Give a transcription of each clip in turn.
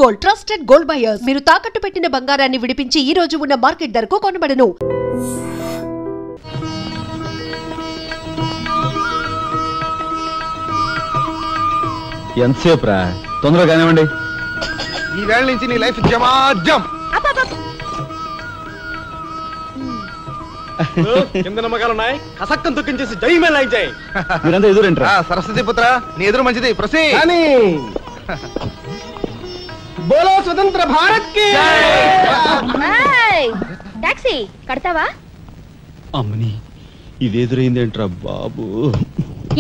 Gold, trusted gold buyers. మీరు తాకట్టు పెట్టిన బంగారాన్ని విడిపించి ఈ రోజు ఉన్న మార్కెట్ ధరకు కొనబడను. ఎంతసేపు రా, తొందరగా కానివ్వండి. ఈ వేళ నుంచి నీ లైఫ్ జమాజం. కింద నమ్మకాలు ఉన్నాయి, కసక్కం తొక్కించేసి జై మే లైక్ జై. మీరంతా ఎదురేంట్రా? సరస్వతి పుత్ర, నీ ఎదురు మంచిది. ప్రసీ బోలో స్వతంత్ర భారత్ కి టాక్సీ కడతావా? అమ్మని, ఇది ఎదురైందేంట్రా బాబు?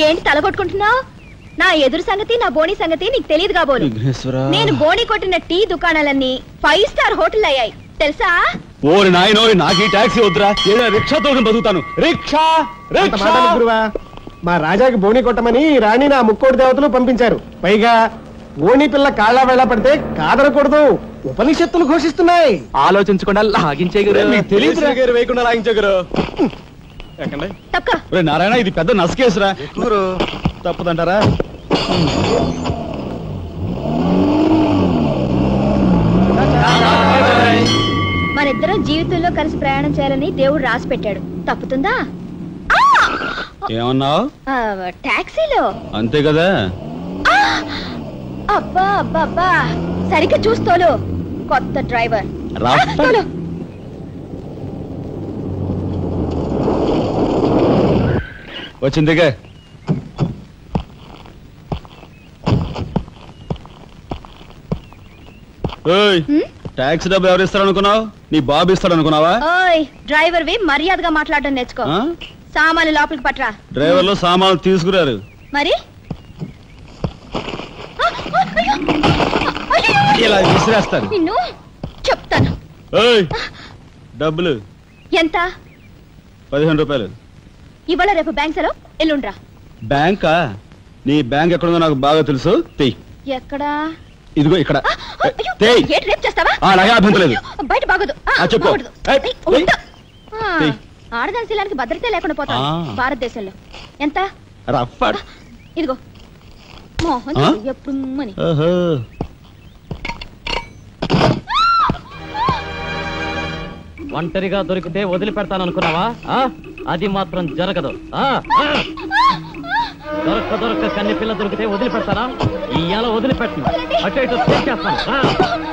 ఏంటి తలగొట్టుకుంటున్నావు? నా ఎదురు సంగతి, నా బోని సంగతి నీకు తెలియదు కాబోలు. నేను బోని కొట్టిన టీ దుకాణాలన్నీ 5 స్టార్ హోటల్ అయ్యాయి తెలుసా? ఓరి నాయనో, నాకు ఈ టాక్సీ వద్దురా, ఏదో రిక్షాతో బతుకుతాను. రిక్షా గురువా, మా రాజాకి బోని కొట్టమని రాణి నా ముక్కోటి దేవతలు పంపించారు. పైగా ఓణి పిల్ల కాళ్ళ వేళ పడితే కాదనకూడదు, ఉపనిషత్తులు ఘోషిస్తున్నాయి. ఆలోచించకుండా లాగించే తెలియదు వేయకుండా లాగించగరు. నారాయణ, ఇది పెద్ద నసకేసురా. తప్పదంటారా? మనిద్దరం జీవితంలో కలిసి ప్రయాణం చేయాలని దేవుడు రాసి పెట్టాడు. తప్పుతుందా? ఏమన్నావు? టాక్సీలో అంతే కదా. అబ్బా అబ్బా అబ్బా, సరిగ్గా చూస్తోలు. కొత్త డ్రైవర్ వచ్చిందిగా. టాక్సీ డబ్బు ఎవరు ఇస్తారు అనుకున్నావు? నీ బాబు ఇస్తాడు అనుకున్నావా? డ్రైవర్ వి మర్యాదగా మాట్లాడడం నేర్చుకో. సామాన్లు లోపలికి పట్రా. డ్రైవర్లు సామాన్లు తీసుకురారు. మరి ఇలా విసిరేస్తారు. నిన్ను చెప్తాను. డబ్బులు ఎంత? 15 రూపాయలు. ఇవాళ రేపు బ్యాంక్ సెలవు, ఎల్లుండ్రా. బ్యాంకా? నీ బ్యాంక్ ఎక్కడుందో నాకు బాగా తెలుసు. ఎక్కడా? ఇదిగో ఇక్కడ. అలాగే అభ్యంతలేదు. బయట బాగోదు. చెప్పు. ఆడదాని శీలానికి భద్రత లేకుండా పోతా భారతదేశంలో. ఎంత? ఇదిగో మోహన్ ఎప్పుడు మని. ఒంటరిగా దొరికితే వదిలిపెడతాననుకున్నావా? అది మాత్రం జరగదు. దొరక్క కన్ని పిల్ల దొరికితే వదిలిపెడతానా? ఇయ్యాల వదిలిపెట్టు. అటు ఇటు చేస్తాను.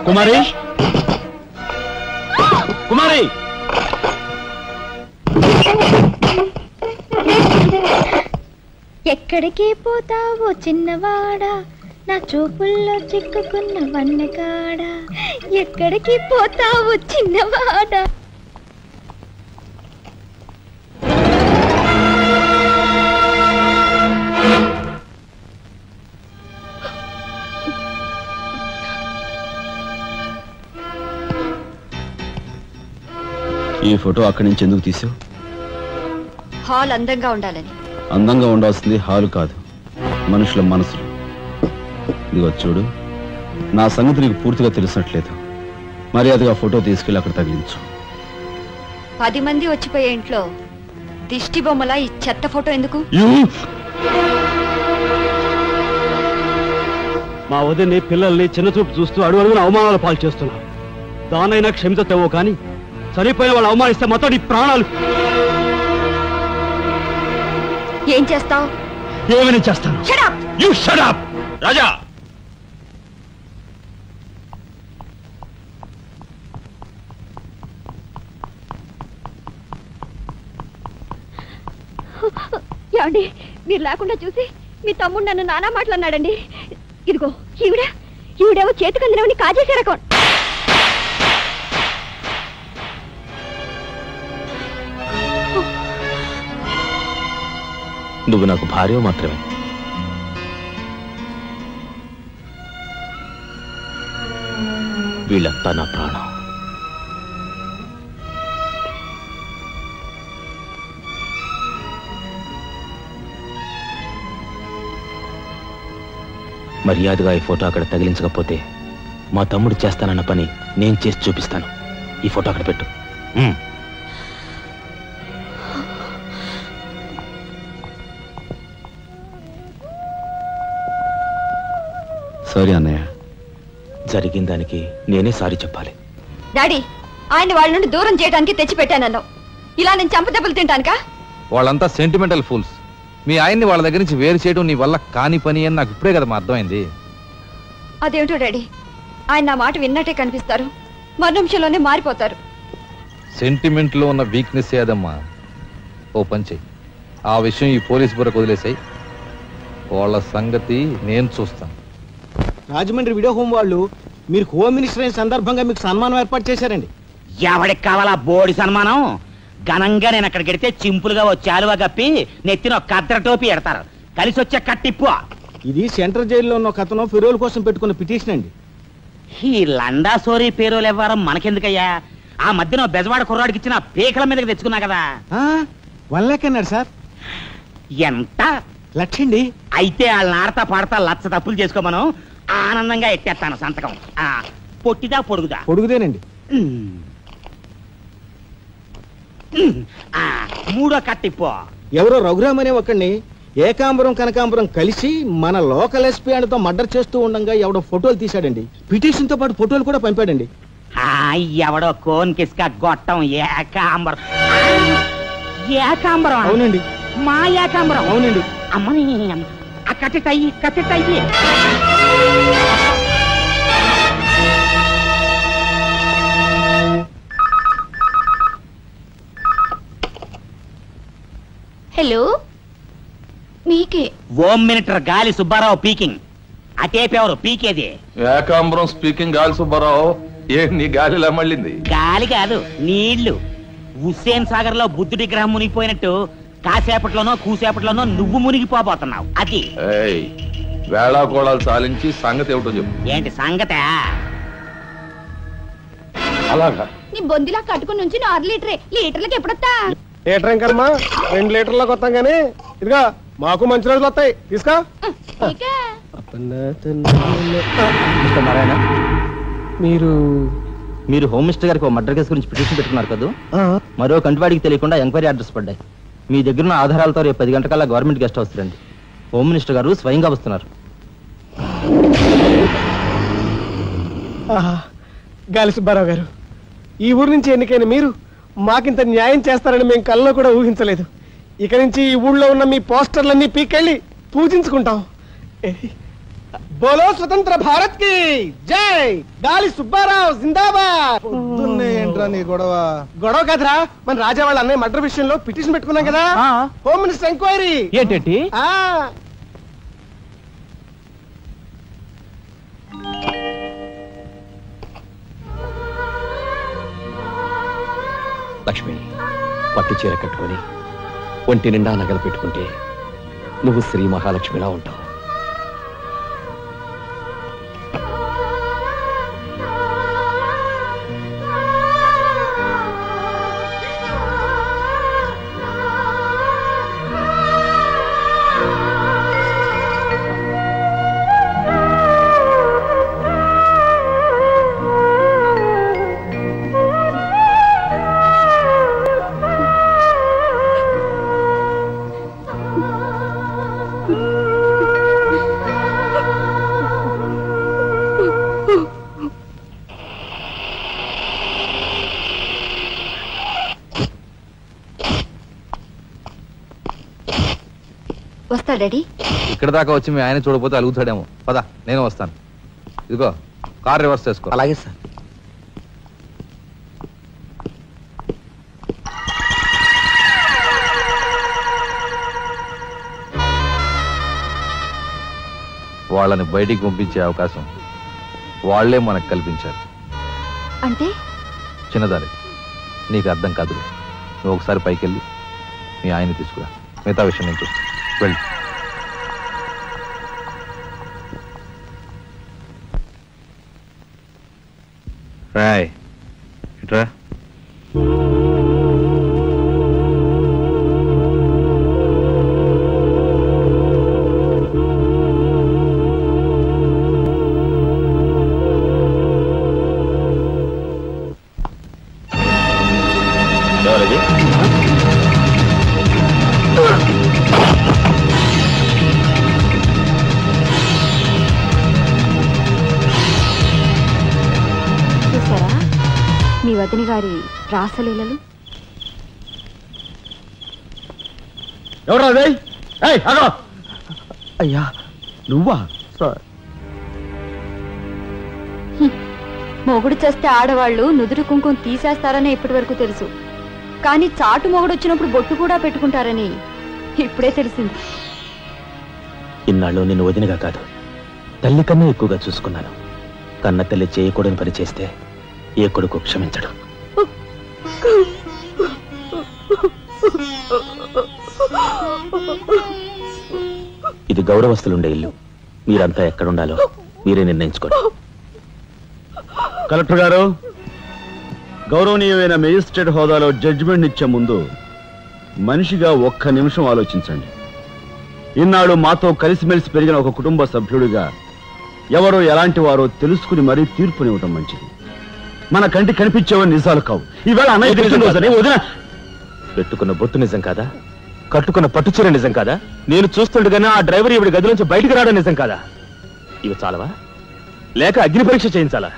కుమారి, కుమారి, ఎక్కడికి పోతావో చిన్నవాడా, నా చూపుల్లో చిక్కుకున్న వన్నెకాడా. ఎక్కడికి పోతావో చిన్నవాడా. ఈ ఫోటో అక్కడి నుంచి ఎందుకు తీసావు? హాల్ అందంగా ఉండాలని. అందంగా ఉండాల్సింది హాలు కాదు, మనుషుల మనసులు. ఇదిగో చూడు, నా సంగతి నీకు పూర్తిగా తెలిసినట్లేదు. మర్యాదగా ఫోటో తీసుకెళ్ళి అక్కడ తగిలించు. 10 మంది వచ్చిపోయే ఇంట్లో దిష్టి బొమ్మల ఈ చెత్త ఫోటో ఎందుకు? మా వదిని పిల్లల్ని చిన్న చూపు చూస్తూ అడుగున అవమానాలు పాలు చేస్తున్నా. దానైనా క్షమితేమో కానీ చనిపోయిన వాళ్ళు అవమానిస్తే మొత్తం నీ ప్రాణాలు. ఏం చేస్తావు? ఏమని చేస్తాను? You shut up, రాజా. ఏమండి, మీరు లేకుండా చూసి మీ తమ్ముడు నన్ను నానా మాట్లాడినాడండి. ఇదిగో ఈవిడేవో చేతికందినవని కాజేసే రకం. నువ్వు నాకు భార్య మాత్రమే. వీళ్ళంతా నా ప్రాణం. మర్యాదగా ఈ ఫోటో అక్కడ తగిలించకపోతే మా తమ్ముడు చేస్తానన్న పని నేను చేసి చూపిస్తాను. ఈ ఫోటో అక్కడ పెట్టు. సారీ అన్నయ్య, జరిగిన దానికి నేనే సారీ చెప్పాలి. డాడీ, ఆయన వాళ్ళ నుండి దూరం చేయడానికి తెచ్చిపెట్టానన్నావు. ఇలా నేను చంపదెబ్బలు తింటానుకా? వాళ్ళంతా సెంటిమెంటల్ ఫూల్స్. మీ ఆయన్ని వాళ్ళ దగ్గర నుంచి వేరు చేయడం నీ వల్ల కాని పని అని నాకు ఇప్పుడే కదా అర్థమైంది. అదేమిటో డాడీ, ఆయన నా మాట విన్నట్టే కనిపిస్తారు, మరు నిమిషంలోనే మారిపోతారు. సెంటిమెంట్ లో ఉన్న వీక్నెస్ ఏదమ్మా. ఓ పని చెయ్యి, ఆ విషయం ఈ పోలీస్ బుర్రకు వదిలేసాయి. వాళ్ళ సంగతి నేను చూస్తాను. రాజమండ్రి వీడియో హోమ్ వాళ్ళు మీరు హోమ్ మినిస్టర్ అయిన సందర్భంగా మీకు సన్మానం ఏర్పాటు చేశారండి. ఎవడికి కావాలా బోడి సన్మానం? ఘనంగా నేను అక్కడికి వెడితే చింపులుగా వచ్చి ఆలువ కప్పి నెత్తిన కద్ర టోపీ ఎడతారు. కలిసి వచ్చే కట్టిప్పు. ఇది సెంట్రల్ జైల్లో ఉన్న ఒక అతను ఫిరోల్ కోసం పెట్టుకున్న పిటిషన్ అండి. ఈ లండా సోరీ పేరోలు ఇవ్వడం మనకెందుకయ్యా? ఆ మధ్యన బెజవాడ కుర్రాడికి ఇచ్చిన పీకల మీదకి తెచ్చుకున్నా కదా. 1 lakh అన్నాడు సార్. ఎంత? 1,00,000 అండి. అయితే వాళ్ళని ఆడతా పాడతా లచ్చ తప్పులు చేసుకోమను, ఆనందంగా ఎట్టేస్తాను సంతకం. పొట్టిదా పొడుగుదా? పొడుగుదేనండి. మూడో కట్టిప్పు. ఎవరో రఘురామ్ అనే ఒకడిని ఏకాంబరం కనకాంబరం కలిసి మన లోకల్ ఎస్పీ అండ్తో మర్డర్ చేస్తూ ఉండగా ఎవడో ఫోటోలు తీశాడండి. పిటిషన్ తో పాటు ఫోటోలు కూడా పంపాడండి. ఎవడో కోన్ కిస్క గొట్టం ఏకాంబరం. ఏకాంబరం? అవునండి. మా ఏకాంబరం? అవునండి. అమ్మని కట్టెట్టయ్యి కట్టెట్టయ్యి. హలో, మీకే. హోమ్ మినిస్టర్ గాలి సుబ్బారావు పీకింగ్. అటేపెవరు పీకేది? ఏకాంబరం స్పీకింగ్. గాలి సుబ్బారావు, ఏ నీ గాలిలా మళ్ళింది? గాలి కాదు, నీళ్లు. హుస్సేన్ సాగర్ లో బుద్ధుడి గ్రహం మునిగిపోయినట్టు కాసేపట్లోనో కూసేపట్లోనో నువ్వు మునిగిపోబోతున్నావు. అది వేళాకోళాలు సాలించి సంగతి ఏమిటో చెప్పు. ఏంటి సంగతే? అలాగా నీ బొందిలా కట్టుకుని నుంచి 6 లీటర్లకి ఎప్పుడొస్తా? లీటర్ ఇంకమ్మా, 2 లీటర్లకు వస్తాం కానీ ఇదిగా మాకు మంచి రోజులు వస్తాయి. తీసుకో. నారాయణ, మీరు మీరు హోమ్ మినిస్టర్ గారికి మర్డర్ కేసు గురించి పిటిషన్ పెట్టుకున్నారు కదా. మరో కంటివాడికి తెలియకుండా ఎంక్వైరీ ఆర్డర్స్ పడ్డాయి. మీ దగ్గర ఉన్న ఆధారాలతో రేపు 10 గంటకల్లా గవర్నమెంట్ గెస్ట్ హౌస్ రండి. హోమ్ మినిస్టర్ గారు స్వయంగా వస్తున్నారు. గాలి సుబ్బారావు గారు, ఈ ఊరు నుంచి ఎన్నికైన మీరు మాకింత న్యాయం చేస్తారని మేము కల్లో కూడా ఊహించలేదు. ఇక నుంచి ఈ ఊళ్ళో ఉన్న మీ పోస్టర్లన్నీ పీకెళ్ళి పూజించుకుంటాం. బోలో స్వతంత్ర భారత్ కి జై. గాలి సుబ్బారావు జిందాబాద్. ఏంట్రా నీ గొడవ? గొడవ కదరా, మన రాజా వాళ్ళ అన్నయ్య మర్డర్ విషయంలో పిటిషన్ పెట్టుకున్నాం కదా. Home minister enquiry. ఏంటి? లక్ష్మి, పట్టు చీర కట్టుకొని ఒంటి నిండా నగలు పెట్టుకుంటే నువ్వు శ్రీ మహాలక్ష్మిలా ఉంటావు. వస్తా డాడీ. ఇక్కడ దాకా వచ్చి మీ ఆయన చూడపోతే అలుగుతాడేమో. పద, నేను వస్తాను. ఇదిగో కార్ రివర్స్ చేసుకో. అలాగే సార్. వాళ్ళని బయటికి పంపించే అవకాశం వాళ్లే మనకు కల్పించారు. అంటే చిన్నదారి, నీకు అర్థం కాదు. నువ్వు ఒకసారి పైకి వెళ్ళి మీ ఆయన్ని తీసుకురా. మిగతా విషయం నేను చూస్తాను. వెళ్ళి రాయ్ ఇట్రా. వదిన గారి రాసలీలలు. ఎవరా అయ్యా నువ్వా? మొగుడు చేస్తే ఆడవాళ్ళు నుదురు కుంకుమ తీసేస్తారని ఇప్పటి వరకు తెలుసు, కానీ చాటు మొగుడు వచ్చినప్పుడు బొట్టు కూడా పెట్టుకుంటారని ఇప్పుడే తెలిసింది. ఇన్నాళ్ళు నిన్ను వదినగా కాదు, తల్లి కన్నా ఎక్కువగా చూసుకున్నాను. కన్న తల్లి చేయకూడని పని చేస్తే ఏ కొడుకు క్షమించడు. ఇది గౌరవస్తులుండే ఇల్లు. మీరంతా ఎక్కడుండాలో మీరే నిర్ణయించుకోండి. కలెక్టర్ గారు, గౌరవనీయమైన మేజిస్ట్రేట్ హోదాలో జడ్జిమెంట్ ఇచ్చే ముందు మనిషిగా ఒక్క నిమిషం ఆలోచించండి. ఇన్నాళ్ళు మాతో కలిసిమెలిసి పెరిగిన ఒక కుటుంబ సభ్యుడిగా ఎవరో ఎలాంటి వారో తెలుసుకుని మరీ తీర్పునివ్వటం మంచిది. మన కంటి కనిపించేవని నిజాలు కావు. ఈవేళ అన్నయ్య వదిన పెట్టుకున్న బొట్టు నిజం కాదా? కట్టుకున్న పట్టుచీర నిజం కాదా? నేను చూస్తుండగానే ఆ డ్రైవర్ ఇవిడి గది నుంచి బయటికి రావడం నిజం కాదా? ఇవి చాలవా, లేక అగ్ని పరీక్ష చేయించాలా?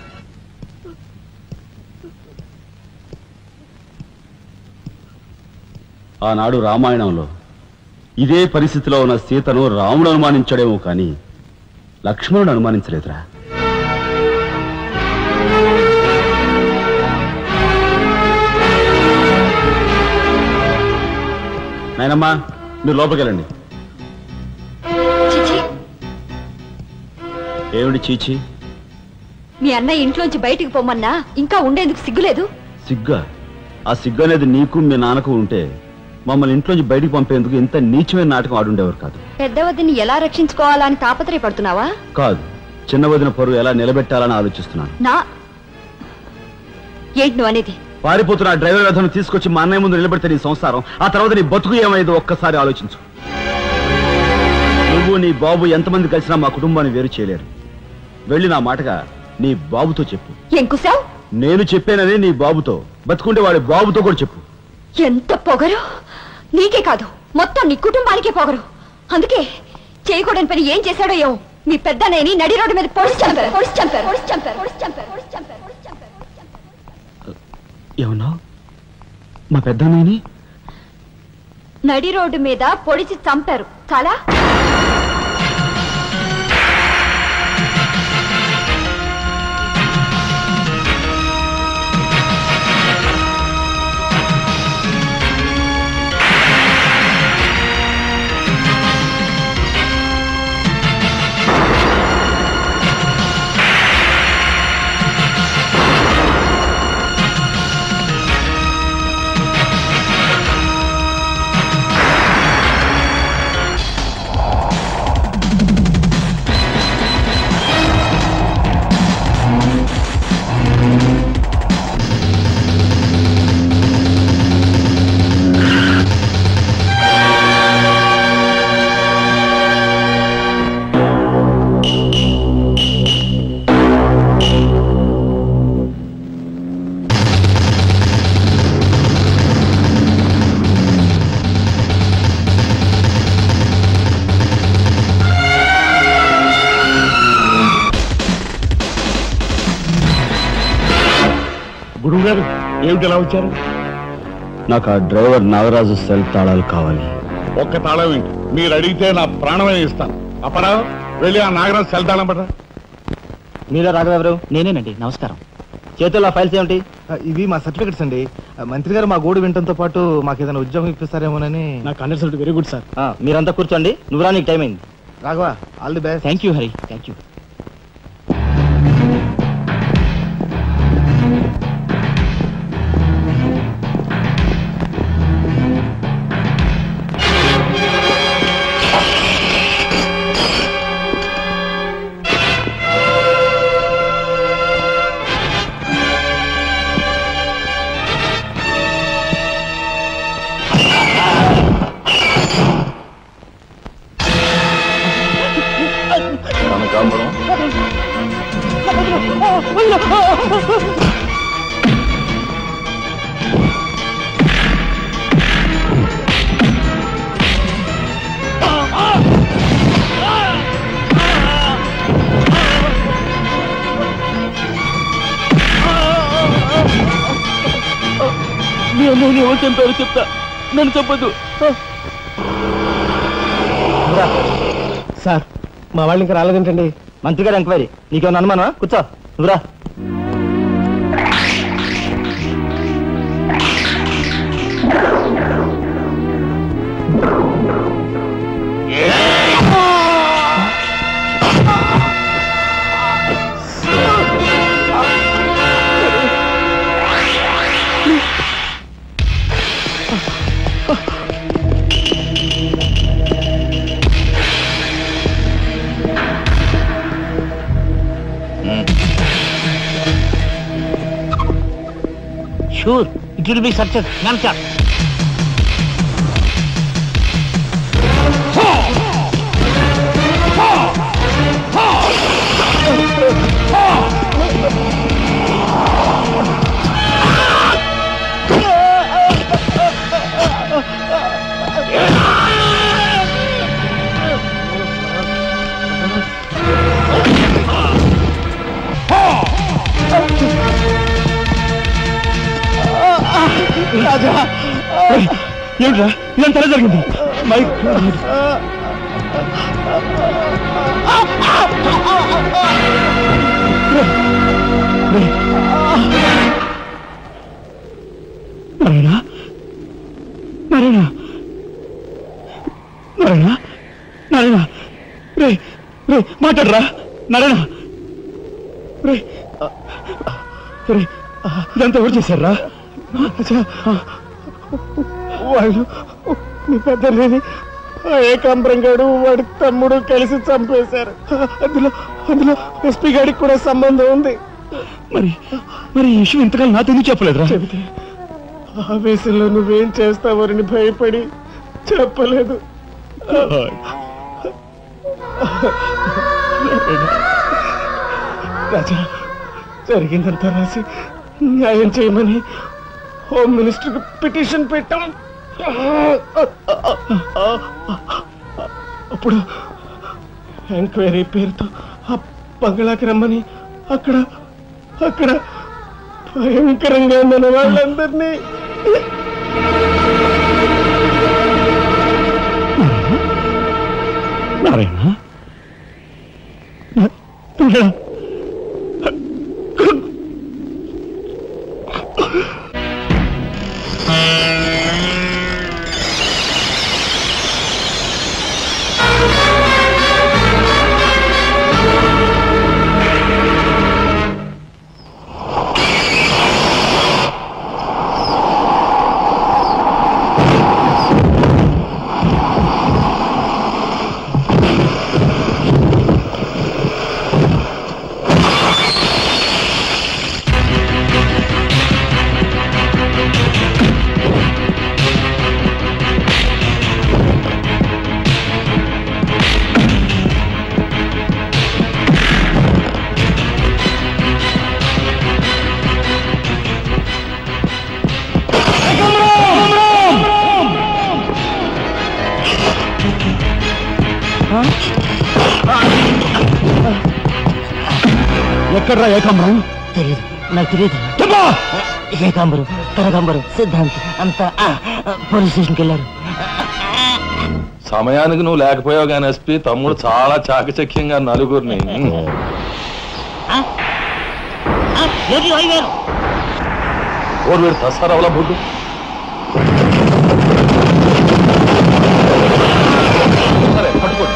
ఆనాడు రామాయణంలో ఇదే పరిస్థితిలో ఉన్న సీతను రాముడు అనుమానించాడేమో కానీ లక్ష్మణుడు అనుమానించలేదురా. నాయనమ్మా, మీరు లోపలికి వెళ్ళండి. ఏమిటి చీచి? మీ అన్నయ్య ఇంట్లోంచి బయటికి పొమ్మన్నా ఇంకా ఉండేందుకు సిగ్గులేదు? సిగ్గా? ఆ సిగ్గు అనేది నీకు మీ నాన్నకు ఉంటే మమ్మల్ని ఇంట్లోంచి బయటికి పంపేందుకు ఇంత నీచమైన నాటకం ఆడుండేవారు కాదు. పెద్ద వదిని ఎలా రక్షించుకోవాలా అని తాపత్రయపడుతున్నావా? కాదు, చిన్న వదిన పరువు ఎలా నిలబెట్టాలని ఆలోచిస్తున్నాను. ఏంటి నువ్వు అనేది? పారిపోతున్న డ్రైవర్ వ్యధను తీసుకొచ్చి మా అన్నయ్య ముందు నిలబెడితే నీ సంసారం, ఆ తర్వాత నీ బతుకు ఏమైందో ఒక్కసారి ఆలోచించు. నువ్వు నీ బాబు ఎంతమంది కలిసినా మా కుటుంబాన్ని వేరు చేయలేరు. వెళ్ళి నా మాటగా నీ బాబుతో చెప్పు. ఎంకుసావ్? నేను చెప్పానని నీ బాబుతో, బతుకుంటే వాడి బాబుతో కూడా చెప్పు. ఎంత పొగరు! నీకే కాదు, మొత్తం నీ కుటుంబానికే పొగరు. అందుకే చేయకూడని పని ఏం చేశాడో ఏమో మీ పెద్దనేని నడి రోడ్డు మీద పొడిచి చంపారు. ఏమన్నా? మా పెద్దనేని నడి రోడ్డు మీద పొడిచి చంపారు. చాలా గురువు గారు ఏమిటి ఎలా వచ్చారు? నాకు ఆ డ్రైవర్ నాగరాజు సెల్ తాళాలు కావాలి. ఒక్క తాళం ఏంటి, మీరు అడిగితే నా ప్రాణమే ఇస్తాను. అప్పరా వెళ్ళి ఆ నాగరాజు సెల్ తాళం పడరా. మీరే రాఘవెవరు? నేనేనండి. నమస్కారం. చేతుల్లో ఫైల్స్ ఏమిటి? ఇవి మా సర్టిఫికెట్స్ అండి. మంత్రి గారు మా గోడు వినడంతో పాటు మాకు ఏదైనా ఉద్యోగం ఇప్పిస్తారేమోనని. నాకు అండర్స్టాండ్. Very good sir. మీరంతా కూర్చోండి. నువ్వు రా, నీకు టైం అయింది. Raghava, all the best. Thank you Hari. Thank you. మీ అమ్మని ఎవరు చంపారో చెప్తా, నన్ను చెప్పద్దు. సార్ మా వాళ్ళు ఇంకా రాలేదేంటండి? మంత్రి గారు ఎంక్వైరీ, నీకేమన్నా అనుమానమా? కూర్చో, నువ్వురా. Sure, it will be such a answer. రాజా, ఏమిట్రా ఇదంతా జరిగింది? మైక్ నారాయణ, నారాయణ, నారాయణ, నారాయణ, రే రే మాట్లాడరా నారాయణ, రే రే ఇదంతా ఎవరు చేశారా? వాళ్ళు మీ పెద్దలేని ఏకాంబరం గారు వాడి తమ్ముడు కలిసి చంపేశారు. అందులో అందులో ఎస్పీ గారికి కూడా సంబంధం ఉంది. మరి మరి ఈ విషయం ఇంతకాలం నాతో ఎందుకు చెప్పలేదురా? చెబితే ఆవేశంలో నువ్వేం చేస్తావని భయపడి చెప్పలేదు. రాజా, జరిగిందంతా రాసి న్యాయం చేయమని హోమ్ మినిస్టర్కి పిటిషన్ పెట్టాం. అప్పుడు ఎంక్వైరీ పేరుతో ఆ బంగ్లాకి రమ్మని అక్కడ అక్కడ భయంకరంగా మన వాళ్ళందరినీ నారాయణ, ఎక్కడ్రా ఏకాంబరం? తెలియదు, నాకు తెలియదు. ఏకాంబరం, కనకాంబరం, సిద్ధాంతి అంతా పోలీస్ స్టేషన్కి వెళ్ళారు. సమయానికి నువ్వు లేకపోయావు కానీ ఎస్పీ తమ్ముడు చాలా చాకచక్యంగా నలుగురిని ఓరు వీడు తసారవలా బుడ్డు సరే పట్టుకోండి.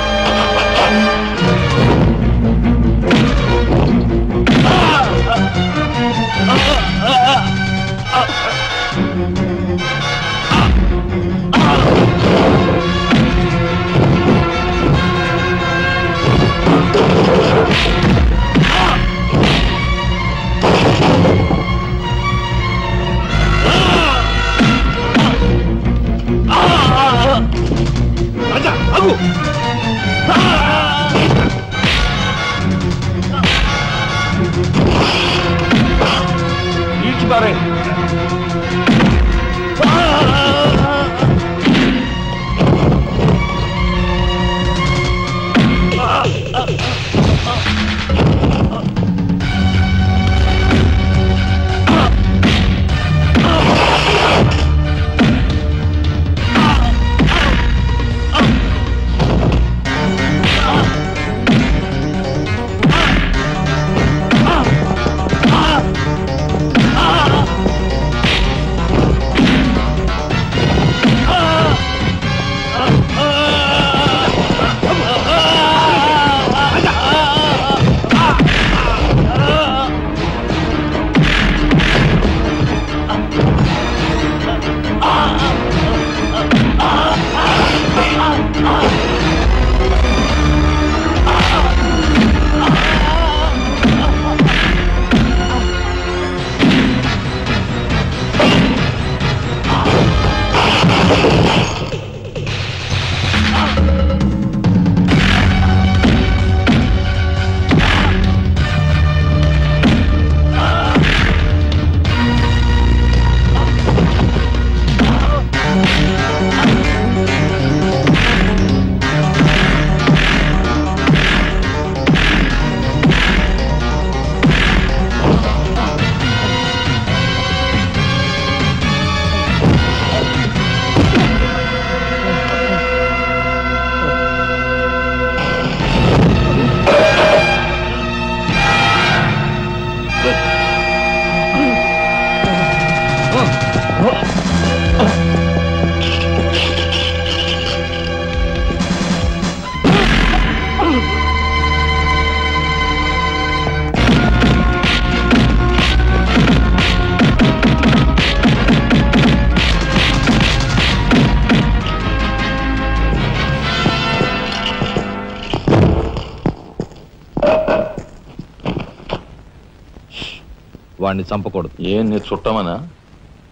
వాడిని చంపకూడదు. ఏం నీ చుట్టమనా?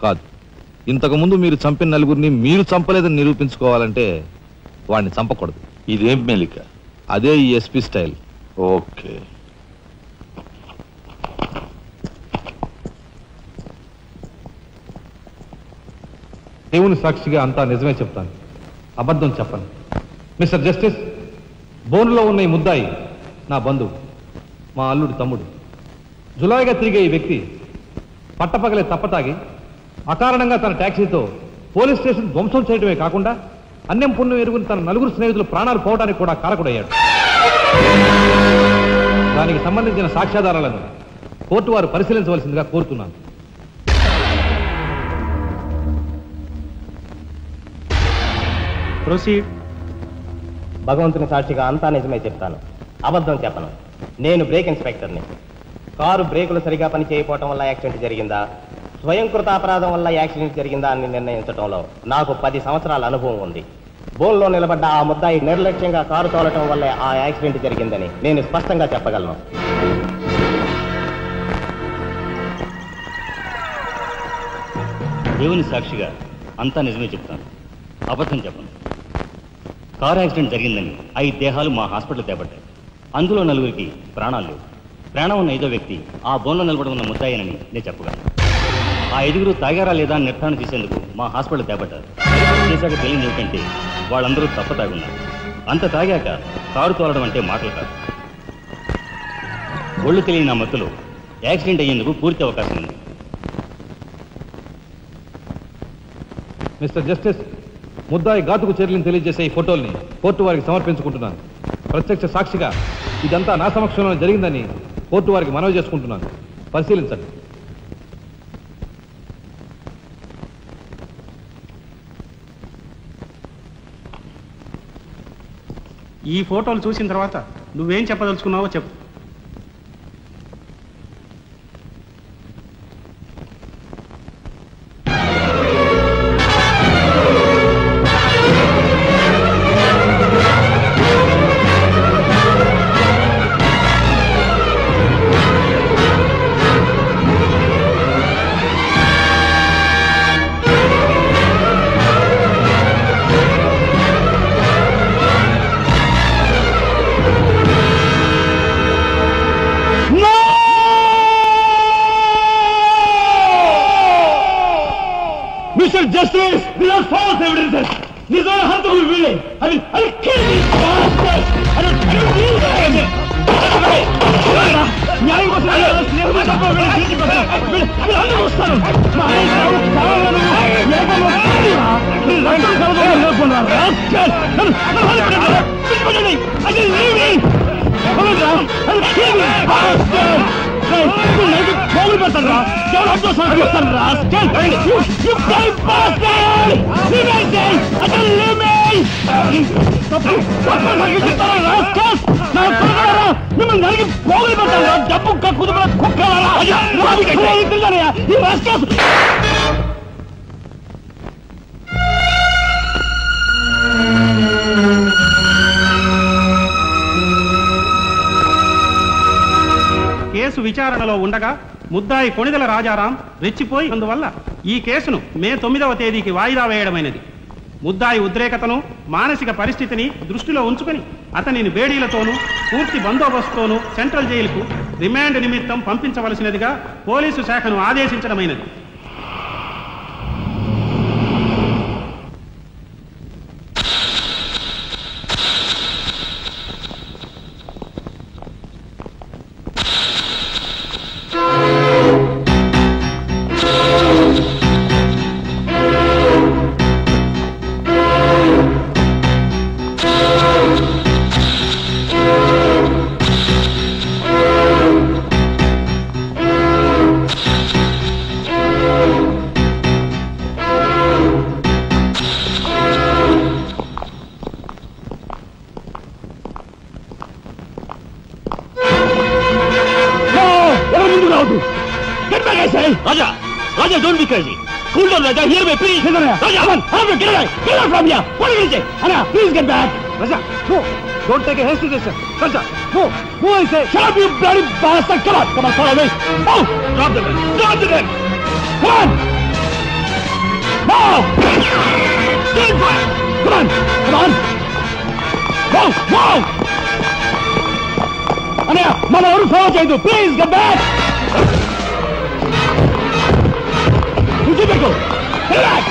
కాదు, ఇంతకుముందు మీరు చంపిన నలుగురిని మీరు చంపలేదని నిరూపించుకోవాలంటే వాడిని చంపకూడదు. ఇదేం మెలిక? అదే ఈ ఎస్పీ స్టైల్. ఓకే. దేవుని సాక్షిగా అంతా నిజమే చెప్తాను, అబద్ధం చెప్పను. మిస్టర్ జస్టిస్, బోన్లో ఉన్న ఈ ముద్దాయి నా బంధువు, మా అల్లుడి తమ్ముడు. జులాయిగా తిరిగే ఈ వ్యక్తి పట్టపగలే తప్పతాగి అకారణంగా తన ట్యాక్సీతో పోలీస్ స్టేషన్ ధ్వంసం చేయడమే కాకుండా అన్యం పుణ్యం ఎరుగుని తన నలుగురు స్నేహితులు ప్రాణాలు పోవడానికి కూడా కారకుడయ్యాడు. దానికి సంబంధించిన సాక్ష్యాధారాలను కోర్టు వారు పరిశీలించవలసిందిగా కోరుతున్నాను. ప్రొసీడ్. భగవంతుని సాక్షిగా అంతా నిజమే చెప్తాను, అబద్ధం చెప్పను. నేను బ్రేక్ ఇన్స్పెక్టర్ని. కారు బ్రేకులు సరిగా పని చేయకపోవటం వల్ల యాక్సిడెంట్ జరిగిందా, స్వయంకృత అపరాధం వల్ల యాక్సిడెంట్ జరిగిందా అని నిర్ణయించడంలో నాకు 10 సంవత్సరాల అనుభవం ఉంది. బోన్లో నిలబడ్డ ఆ ముద్దాయి నిర్లక్ష్యంగా కారు తోలటం వల్లే ఆ యాక్సిడెంట్ జరిగిందని నేను స్పష్టంగా చెప్పగలను. దేవుని సాక్షిగా అంతా నిజమే చెప్తాను, అబద్ధం చెప్పను. కారు యాక్సిడెంట్ జరిగిందని 5 దేహాలు మా హాస్పిటల్ తేబడ్డాయి. అందులో 4గురికి ప్రాణాలు లేవు. ప్రాణం ఉన్న 5వ వ్యక్తి ఆ బోన్లో నిలబడి ఉన్న ముద్దాయనని నేను చెప్పగలను. ఆ 5గురు తాగారా లేదా అని నిర్ధారణ చేసేందుకు మా హాస్పిటల్ తేబడ్డారు. చేశాక తెలియదు ఏమిటంటే వాళ్ళందరూ తప్ప తాగున్నారు. అంత తాగాక కారు తోలడం అంటే మాటలు కాదు. ఒళ్ళు తెలియని ఆ మత్తులో యాక్సిడెంట్ అయ్యేందుకు పూర్తి అవకాశం ఉంది. మిస్టర్ జస్టిస్, ముద్దాయి ఘాతుకు చర్యలను తెలియజేసే ఈ ఫోటోల్ని కోర్టు వారికి సమర్పించుకుంటున్నాను. ప్రత్యక్ష సాక్షిగా ఇదంతా నా సమక్షంలో జరిగిందని కోర్టు వారికి మనవి చేసుకుంటున్నాను. పరిశీలించండి. ఈ ఫోటోలు చూసిన తర్వాత నువ్వేం చెప్పదలుచుకున్నావో చెప్పు. Justice! These are false evidences! These are hantable willing! I'll kill these bastards! I don't need them! న్యాయం కోసం మిమ్మల్ని నరికి పోగులు పెట్టారా? డబ్బు కుదుపుల కుక్కలారా? కేసు విచారణలో ఉండగా ముద్దాయి కొణిదెల రాజారాం రెచ్చిపోయి అందువల్ల ఈ కేసును మే 9వ తేదీకి వాయిదా వేయడమైనది. ముద్దాయి ఉద్రేకతను, మానసిక పరిస్థితిని దృష్టిలో ఉంచుకొని అతనిని బేడీలతోనూ పూర్తి బందోబస్తుతోనూ సెంట్రల్ జైలుకు రిమాండ్ నిమిత్తం పంపించవలసినదిగా పోలీసు శాఖను ఆదేశించడమైనది. Raja, don't be crazy. Cool down, Raja. Hear me, please. Raja, come on. Get away. Get out from here. What did you say? Anna, please get back. Raja, no. Don't take a hasty decision. Raja, no. No, I say. Shut up, you bloody bastard. Come on. Come on, follow me. Oh, drop the gun. Drop the gun. Come on. Now. Stand fire. Come on. Come on. Go. Go. Anna, Mama, ఎవరు follow చేయదు. Please get back. Go. Get back.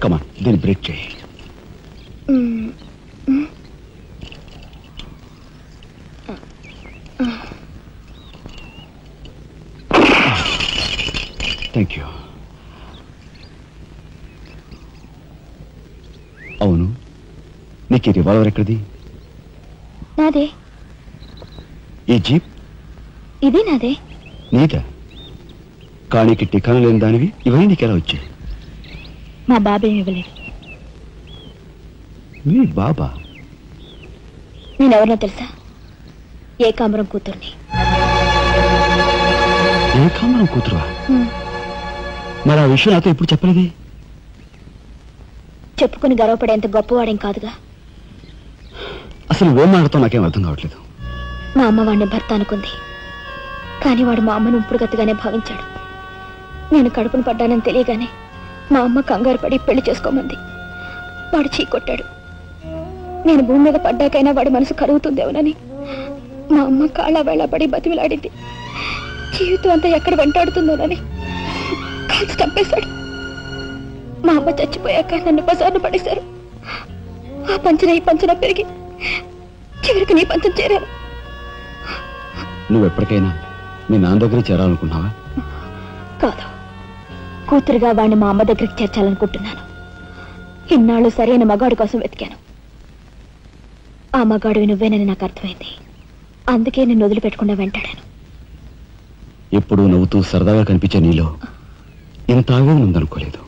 Come on, then break చేయి. Thank you. అవును, నీకు revolver ఎక్కడిది? నాదే. ఈ jeep? ఇది నాదే. నీదా? కానీకి టికాను లేని దానివి ఇవన్నీ నీకెలా వచ్చాయి? మా బాబే ఇవ్వలేదు. మీ బాబా? నేనెవరినో తెలుసా? ఏకాంబరం కూతుర్ని. ఏకాంబరం కూతురువా? మరి ఆ విషయం నాతో ఎప్పుడు చెప్పలేదే? చెప్పుకుని గర్వపడేంత గొప్పవాడేం కాదుగా. అసలు ఏం మాట్లాడుతావు నాకేం అర్థం కావట్లేదు. మా అమ్మ వాడిని భర్త అనుకుంది, కానీ వాడు మా అమ్మను ఉంపుడుగత్తగానే భావించాడు. నేను కడుపును పడ్డానని తెలియగానే మా అమ్మ కంగారు పడి పెళ్లి చేసుకోమంది. వాడు చీకొట్టాడు. నేను భూమి మీద పడ్డాకైనా వాడి మనసు కరుగుతుందేమోనని మా అమ్మ కాళ్ళ వేళ పడి బతిమిలాడింది. జీవితం అంతా ఎక్కడ వెంటాడుతుందోనని కాల్చి చంపేశాడు. మా అమ్మ చచ్చిపోయాక నన్ను బజార్ను పడేశారు. ఆ పంచన ఈ పంచన పెరిగి చివరికి నీ పంచం చేరాను. నువ్వు ఎప్పటికైనా మీ నాన్న దగ్గర చేరాలనుకున్నావా? కాదు, కూతురుగా వాడిని మా అమ్మ దగ్గరికి చేర్చాలనుకుంటున్నాను. ఇన్నాళ్ళు సరైన మగాడు కోసం వెతికాను. ఆ మగాడివి నువ్వేనని నాకు అర్థమైంది. అందుకే నేను వదిలిపెట్టకుండా వెంటాడాను. ఎప్పుడూ నవ్వుతూ సరదాగా కనిపించే నీలో ఇంత ఆవేదన ఉందనుకోలేదు.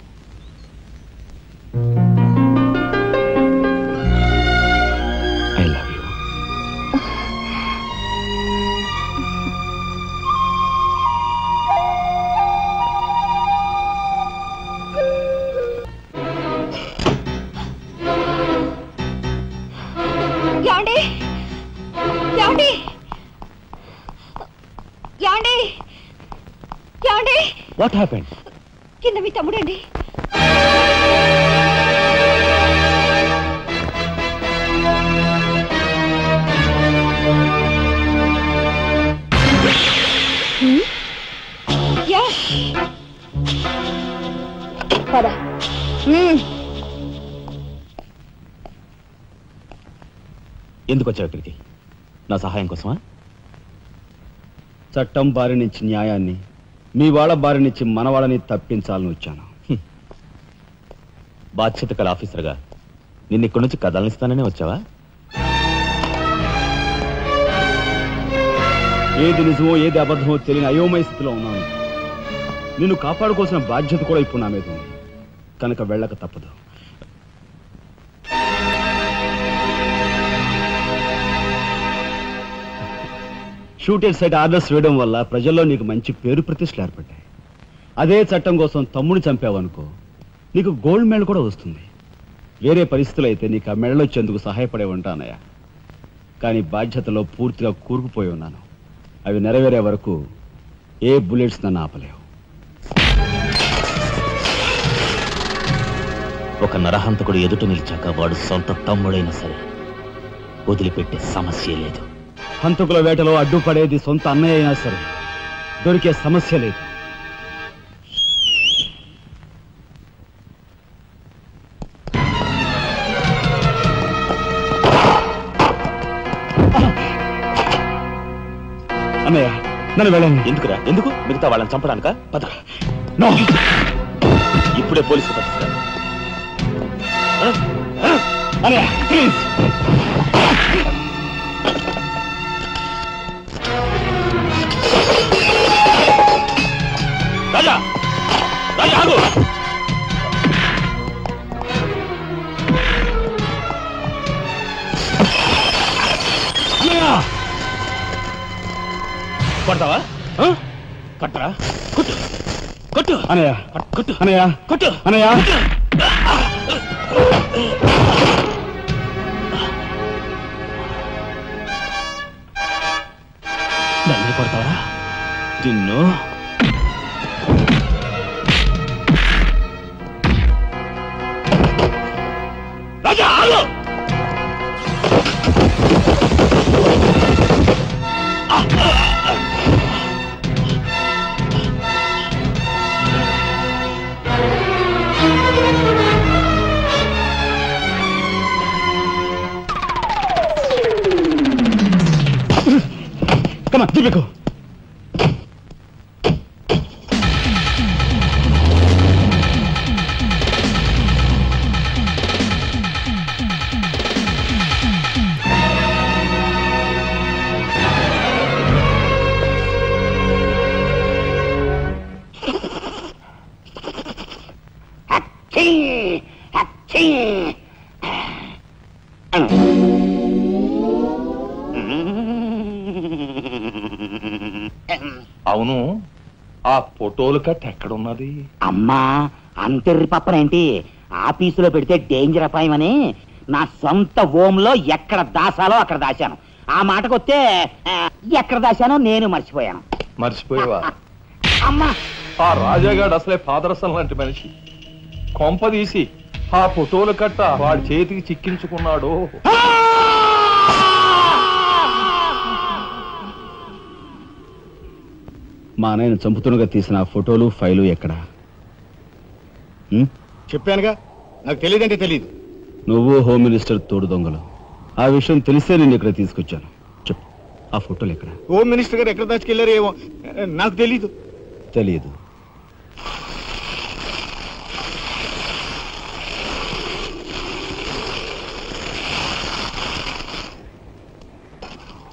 I love you. యాండి, వాట్ హ్యాపెండ్? కింద మీ తమ్ముడండి. ఎందుకు వచ్చావు ఇక్కడికి? నా సహాయం కోసమా? చట్టం బారి నుంచి న్యాయాన్ని, మీ వాళ్ళ బారి నుంచి మన వాళ్ళని తప్పించాలని వచ్చాను. బాధ్యత కల ఆఫీసర్గా నిన్ను ఇక్కడి నుంచి కదలనిస్తాననే వచ్చావా? ఏది నిజమో ఏది అబద్ధమో తెలియని అయోమయ స్థితిలో ఉన్నాను. నిన్ను కాపాడుకోవాల్సిన బాధ్యత కూడా ఇప్పుడు నా మీద ఉంది. కనుక వెళ్ళక తప్పదు. షూటెడ్ సైట్ ఆర్డర్స్ వేయడం వల్ల ప్రజల్లో నీకు మంచి పేరు ప్రతిష్టలు ఏర్పడ్డాయి. అదే చట్టం కోసం తమ్ముడు చంపావనుకో, నీకు గోల్డ్ మెడల్ కూడా వస్తుంది. వేరే పరిస్థితులు అయితే నీకు ఆ మెడల్ వచ్చేందుకు సహాయపడే ఉంటానయ్యా. కానీ బాధ్యతలో పూర్తిగా కూరుకుపోయి ఉన్నాను. అవి నెరవేరే వరకు ఏ బుల్లెట్స్ నన్ను ఆపలేవు. ఒక నరహంతకుడు ఎదుట నిలిచాక వాడు సొంత తమ్ముడైనా సరే వదిలిపెట్టే సమస్య లేదు. హంతకుల వేటలో అడ్డుపడేది సొంత అన్నయ్య అయినా సరే దొరికే సమస్య లేదు. అన్నయ్య నన్ను వెళ్ళండి. ఎందుకురా? ఎందుకు? మిగతా వాళ్ళని చంపడానికా? పదక. ఇప్పుడే పోలీసులు పట్టిస్తారు. అన్నయ్య ప్లీజ్. రాజా, రాజా ఆగు. కొడతావా? కొట్టరా? కొట్టు, కొట్టు అనయ్య, కొట్టు అనయ్య, కొట్టు అనయ్య. నన్ను కొడతావరా? నిన్ను రాజా ఆగు. Come on, Typico. అవును, ఆ ఫోటోలు కట్ ఎక్కడున్నది? అమ్మా అంతెర్రి పప్పనేంటి? ఆఫీసులో పెడితే డేంజర్ అపాయమని నా సొంత హోంలో ఎక్కడ దాసాలో అక్కడ దాశాను. ఆ మాటకొస్తే ఎక్కడ దాశానో నేను మర్చిపోయాను. మర్చిపోయావా? అమ్మా ఆ రాజాగాడు అసలే పాదరసం లాంటి మనిషి. కొంపదీసి ఆ ఫోటోలు కట్ట వాడి చేతికి చిక్కించుకున్నాడు. మా నాయన చంపుతున్నగా తీసిన ఫోటోలు ఫైలు ఎక్కడ? చెప్పానుగా, నాకు తెలియదంటే తెలియదు. నువ్వు హోమ్ మినిస్టర్ తోడు దొంగలు. ఆ విషయం తెలిసే నేను ఇక్కడ తీసుకొచ్చాను. చెప్పు, ఆ ఫోటోలు ఎక్కడ? హోమ్ మినిస్టర్ గారు ఎక్కడ దాచుకెళ్లారో ఏమో నాకు తెలీదు. తెలియదు.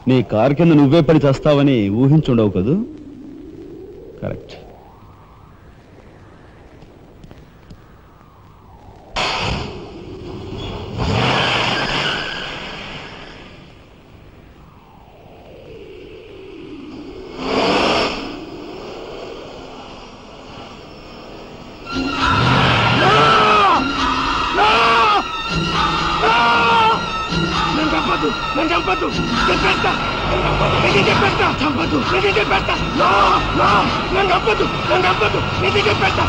నీ కారు కింద నువ్వే పడి చేస్తావని ఊహించుండవు కదూ? కరెక్ట్. నేను చంపద్దు, నన్ను చంపద్దు, చెప్పేస్తా, నిజం చెప్పేస్తా, చంపద్దు, నిజం చెప్పేస్తా, నన్ను చంపద్దు, నన్ను చంపద్దు, నిజం చెప్పేస్తా,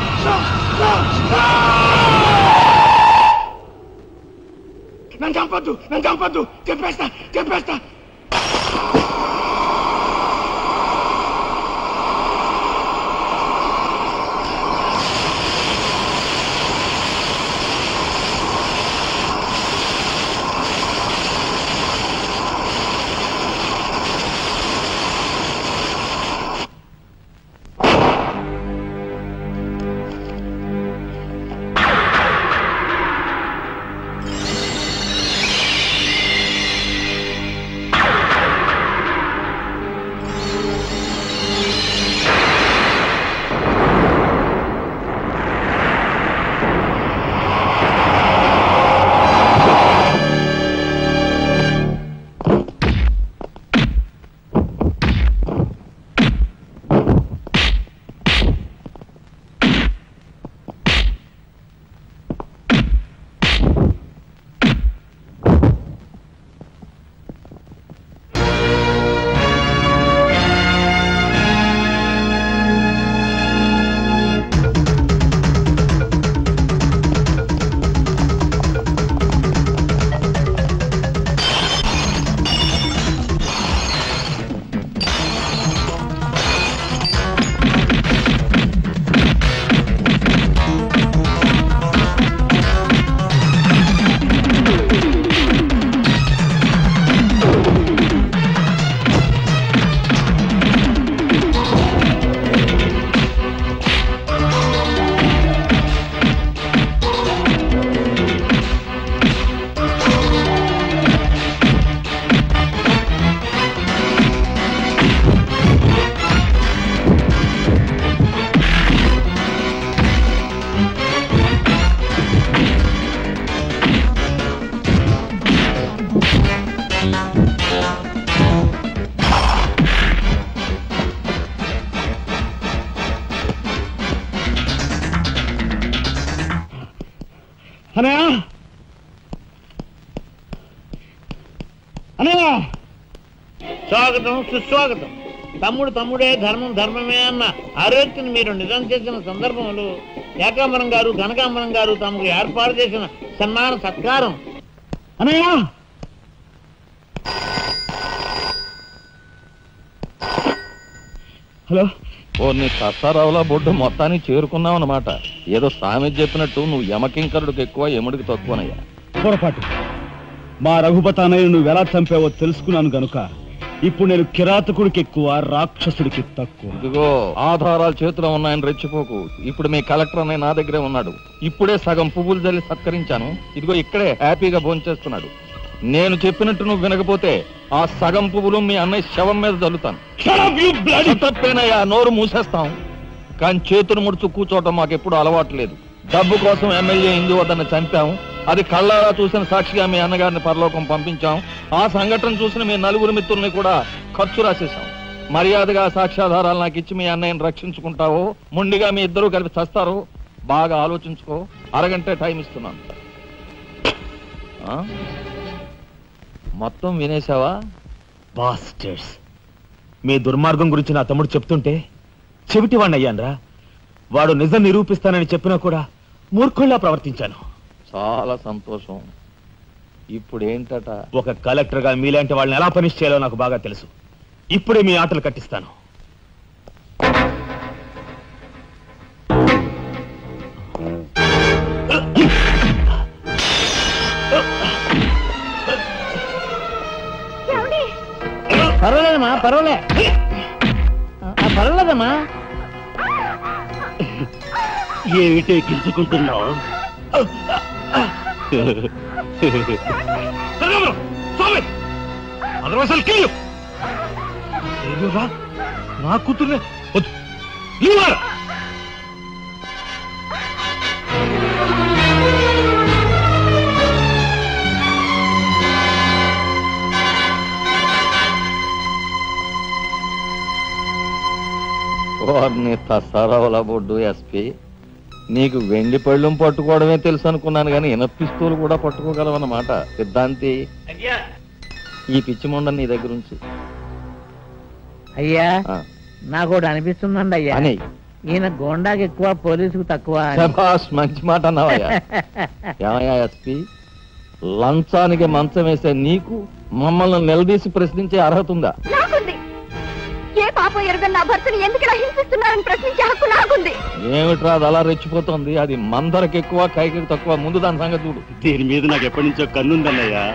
నన్ను చంపద్దు, నన్ను చంపద్దు, చెప్పేస్తా, చెప్పేస్తా. అనయ్య అనయ్య, స్వాగతం సుస్వాగతం. తమ్ముడు తమ్ముడే, ధర్మం ధర్మమే అన్న ఆరోగ్యని మీరు నిజం చేసిన సందర్భంలో ఏకాంబరం గారు కనకాంబరం గారు తమకు ఏర్పాటు చేసిన సన్మాన సత్కారం. అనయ్య హలో, ఓ నీ కస్తారావులా బొడ్డు మొత్తానికి చేరుకున్నావు అన్నమాట. ఏదో సామెత చెప్పినట్టు నువ్వు యమకింకరుడికి ఎక్కువ యముడికి తక్కువనయ్యా. పొరపాటు. మా రఘుపతానయ్య నువ్వు ఎలా చంపావో తెలుసుకున్నాను గనుక ఇప్పుడు నేను కిరాతకుడికి ఎక్కువ, రాక్షసుడికి తక్కువ. ఇదిగో ఆధారాలు చేతిలో ఉన్నాయని రెచ్చిపోకు. ఇప్పుడు మీ కలెక్టర్ అనే నా దగ్గరే ఉన్నాడు. ఇప్పుడే సగం పువ్వులు జల్లి సత్కరించాను. ఇదిగో ఇక్కడే హ్యాపీగా భోంచేస్తున్నాడు. నేను చెప్పినట్టు నువ్వు వినకపోతే ఆ సగం పువ్వులు మీ అన్నయ్య శవం మీద జల్లుతాను. తప్పేనయ్యా, నోరు మూసేస్తాం. కానీ చేతులు ముడుచు కూర్చోవటం మాకెప్పుడు అలవాటు లేదు. డబ్బు కోసం ఎమ్మెల్యే ఇందువద్దను చంపాం. అది కళ్ళారా చూసిన సాక్షిగా మీ అన్నగారిని పరలోకం పంపించాం. ఆ సంఘటన చూసిన మీ నలుగురు మిత్రుల్ని కూడా ఖర్చు రాసేశాం. మర్యాదగా సాక్ష్యాధారాలు నాకు ఇచ్చి మీ అన్నయ్యని రక్షించుకుంటావో ముండిగా మీ ఇద్దరూ కలిపి చస్తారో బాగా ఆలోచించుకో. అరగంటే టైం ఇస్తున్నాను. మొత్తం వినేశావా? బాస్టర్స్, మీ దుర్మార్గం గురించి నా తమ్ముడు చెప్తుంటే చెవిటివాణ్ణి అయ్యాన్రా. వాడు నిజం నిరూపిస్తానని చెప్పినా కూడా మూర్ఖుల్లా ప్రవర్తించాను. చాలా సంతోషం. ఇప్పుడు ఏంటట? ఒక కలెక్టర్ గా మీలాంటి వాళ్ళని ఎలా పనిష్ చేయాలో నాకు బాగా తెలుసు. ఇప్పుడే మీ ఆటలు కట్టిస్తాను. పర్వాలేదమ్మా, పర్వాలేదమ్మా. ఏమిటే గిల్చుకుంటున్నావు? నా కూతుర్నే వారిని తసారావుల బొడ్డు ఎస్పీ, నీకు వెండి పళ్ళం పట్టుకోవడమే తెలుసు అనుకున్నాను కానీ ఇనపిస్తూలు కూడా పట్టుకోగలవన్నమాట. సిద్ధాంతి ఈ పిచ్చి మొండ నీ దగ్గర నుంచి. అయ్యా నాకు ఒకటి అనిపిస్తుందండి అయ్యా, అని ఈయన గోండాకి ఎక్కువ పోలీసుకు తక్కువ. మంచి మాట అన్నావయ్యా. ఏమయ్యా ఎస్పీ, లంచానికి మంచం వేసే నీకు మమ్మల్ని నిలదీసి ప్రశ్నించే అర్హత ఉందా? నాకుంది. ఏ పాపం ఎరుగని నా భర్తని ఎందుకు ఇలా హింసిస్తున్నారని ప్రశ్నించే హక్కు నాకుంది. ఏమిట్రా అది అలా రెచ్చిపోతుంది? అది మందరికి ఎక్కువ కైకి తక్కువ. ముందు దాని సంగతి చూడు. దీని మీద నాకు ఎప్పటి నుంచో కన్నుందన్నయ్యా.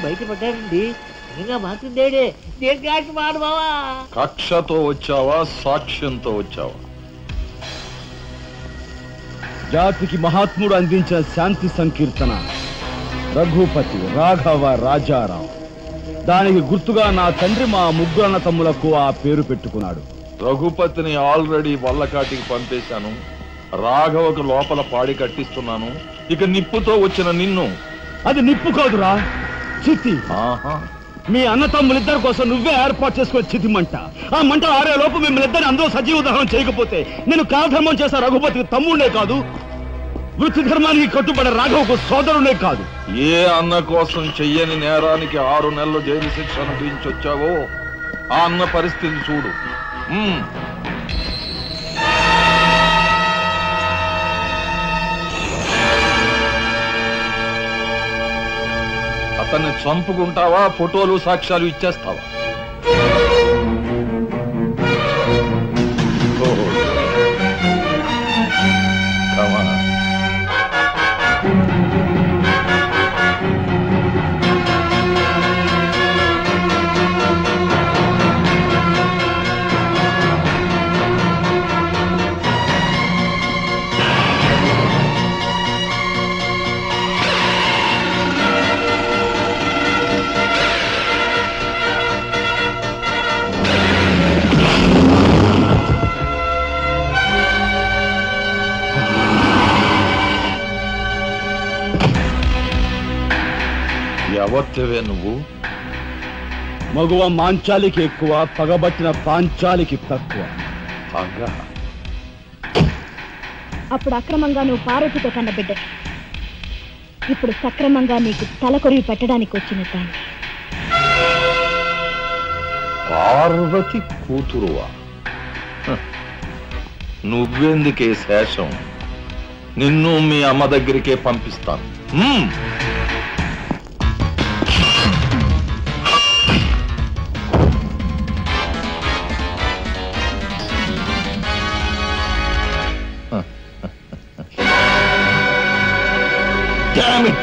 బయటపడ్డాడండి. ఇంకా మాట్లాడే నేను మాడు బావా. కక్షతో వచ్చావా, సాక్ష్యంతో వచ్చావా? జాతికి మహాత్ముడు అందించిన శాంతి సంకీర్తన రఘుపతి రాఘవ రాజారావు. దానికి గుర్తుగా నా తండ్రి మా ముగ్గురు అన్న తమ్ములకు ఆ పేరు పెట్టుకున్నాడు. రఘుపతిని ఆల్రెడీ వల్లకాటికి పంపేశాను. రాఘవకు లోపల పాడి కట్టిస్తున్నాను. ఇక నిప్పుతో వచ్చిన నిన్ను. అది నిప్పు కాదురా, చితి. మీ అన్న తమ్ములిద్దరి కోసం నువ్వే ఏర్పాటు చేసుకునే చితి మంట. ఆ మంట ఆరే లోపు మిమ్మల్ని ఇద్దరిని అందరూ సజీవ దహనం చేయకపోతే నేను కాలధర్మం చేసే రఘుపతికి తమ్ముడే కాదు, వృత్తి ధర్మానికి కట్టుబడే రాఘవకు సోదరుడే కాదు. ఏ అన్న కోసం చెయ్యని నేరానికి 6 నెలలు జైలు శిక్ష అనుభవించొచ్చావో ఆ అన్న పరిస్థితి చూడు. అతన్ని చంపుకుంటావా, ఫోటోలు సాక్ష్యాలు ఇచ్చేస్తావా? ఎవరివే నువ్వు? మగువ మాంచాలికి ఎక్కువ, పగబట్టిన పాంచాలికి తక్కువ. అప్పుడు అక్రమంగా నువ్వు పార్వతితో కన్న బిడ్డ, ఇప్పుడు సక్రమంగా నీకు తలకొరివి పెట్టడానికి వచ్చిన దాన్ని. పార్వతి కూతురువా? నువ్వెందుకే శేషం? నిన్ను మీ అమ్మ దగ్గరికే పంపిస్తాను. Damn it!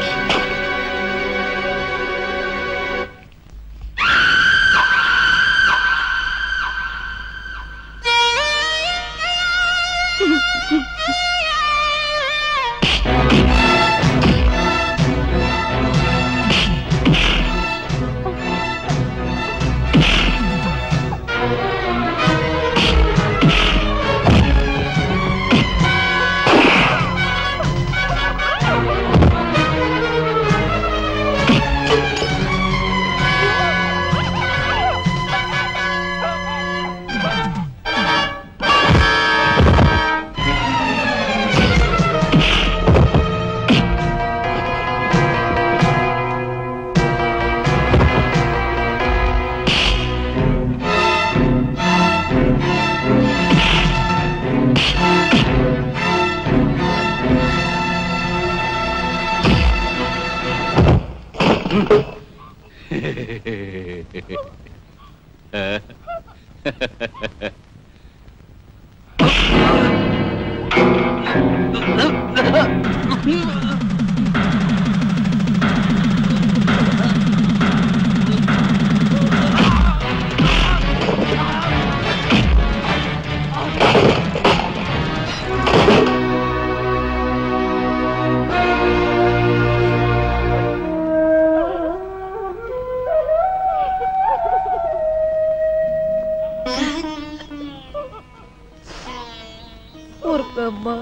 ఊరుకోమ్మా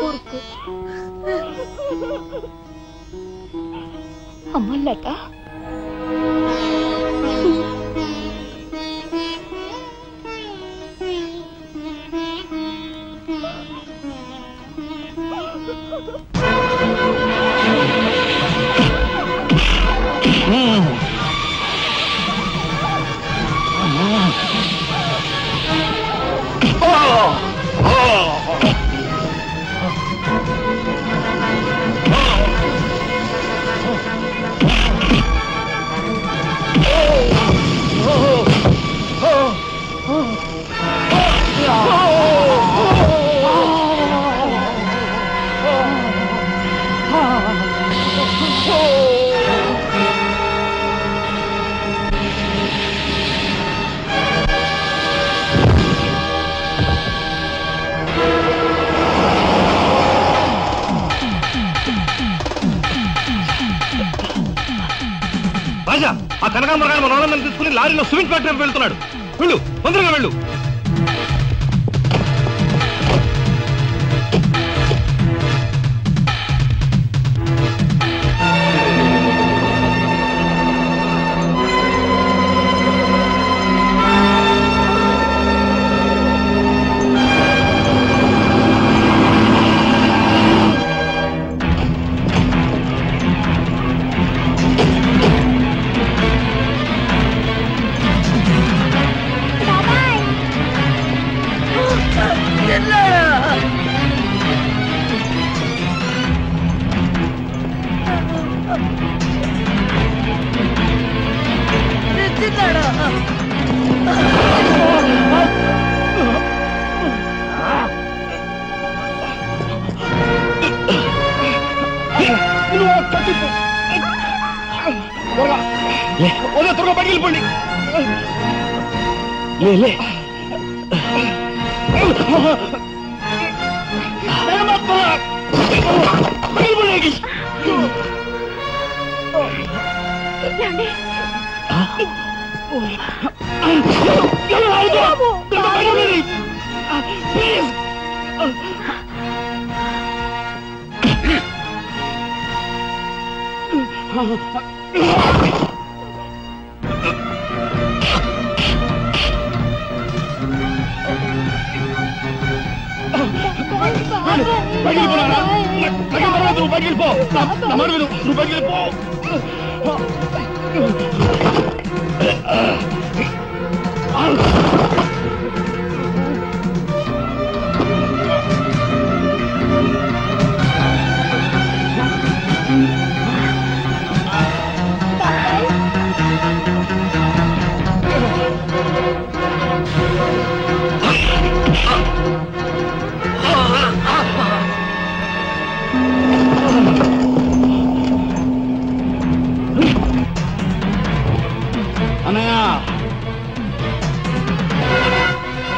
ఊరుకో. అమ్మ లత, రాజా, ఆ కనకాంబరగాయ మన వాళ్ళని తీసుకుని లారీలో సిమెంట్ ఫ్యాక్టరీ వెళ్తున్నాడు. వెళ్ళు, తొందరగా వెళ్ళు. త్వరగా బయటికి వెళ్ళిపోండి. నువ్వు బయటికి వెళ్ళిపో. నువ్వు బయటికి వెళ్ళిపో.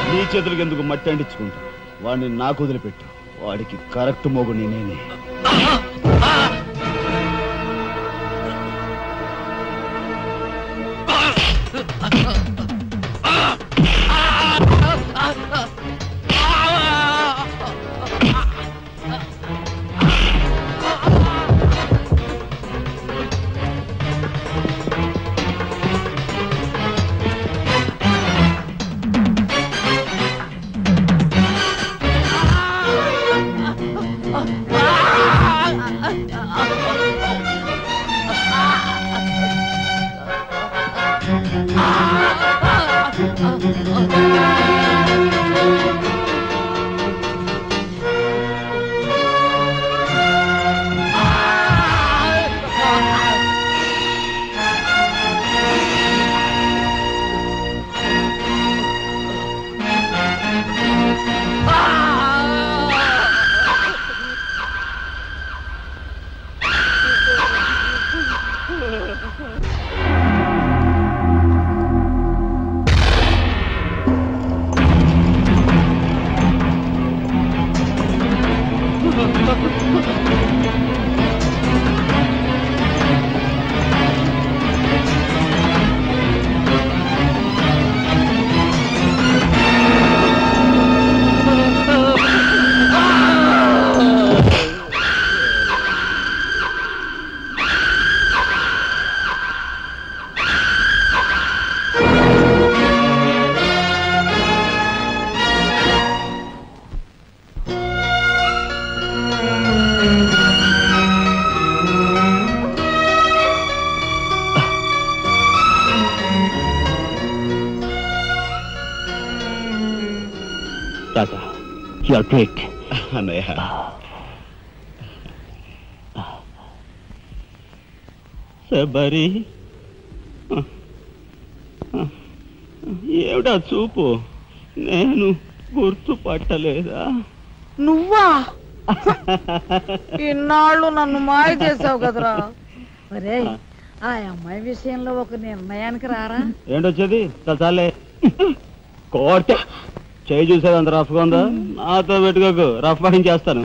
నీ చేతులకి ఎందుకు మట్టి అంటించుకుంటా? వాడిని నాకు వదిలిపెట్టు. వాడికి కరెక్ట్ మోగుని నేనే. రాజా యు ఆర్ గ్రేట్ అన్నయ్య. శబరి ఏమిటా చూపు, నేను గుర్తుపట్టలేదా? నువ్వా? ఇన్నాళ్ళు నన్ను మాయ చేసావు కదరా. మరే ఆ అమ్మాయి విషయంలో ఒక నిర్ణయానికి రారా? ఏంటొచ్చేది? చాలే కోర్టే చేయి చూసేది అంత రఫ్గా ఉందా? నాతో పెట్టుకోకు, రఫ్ చేస్తాను.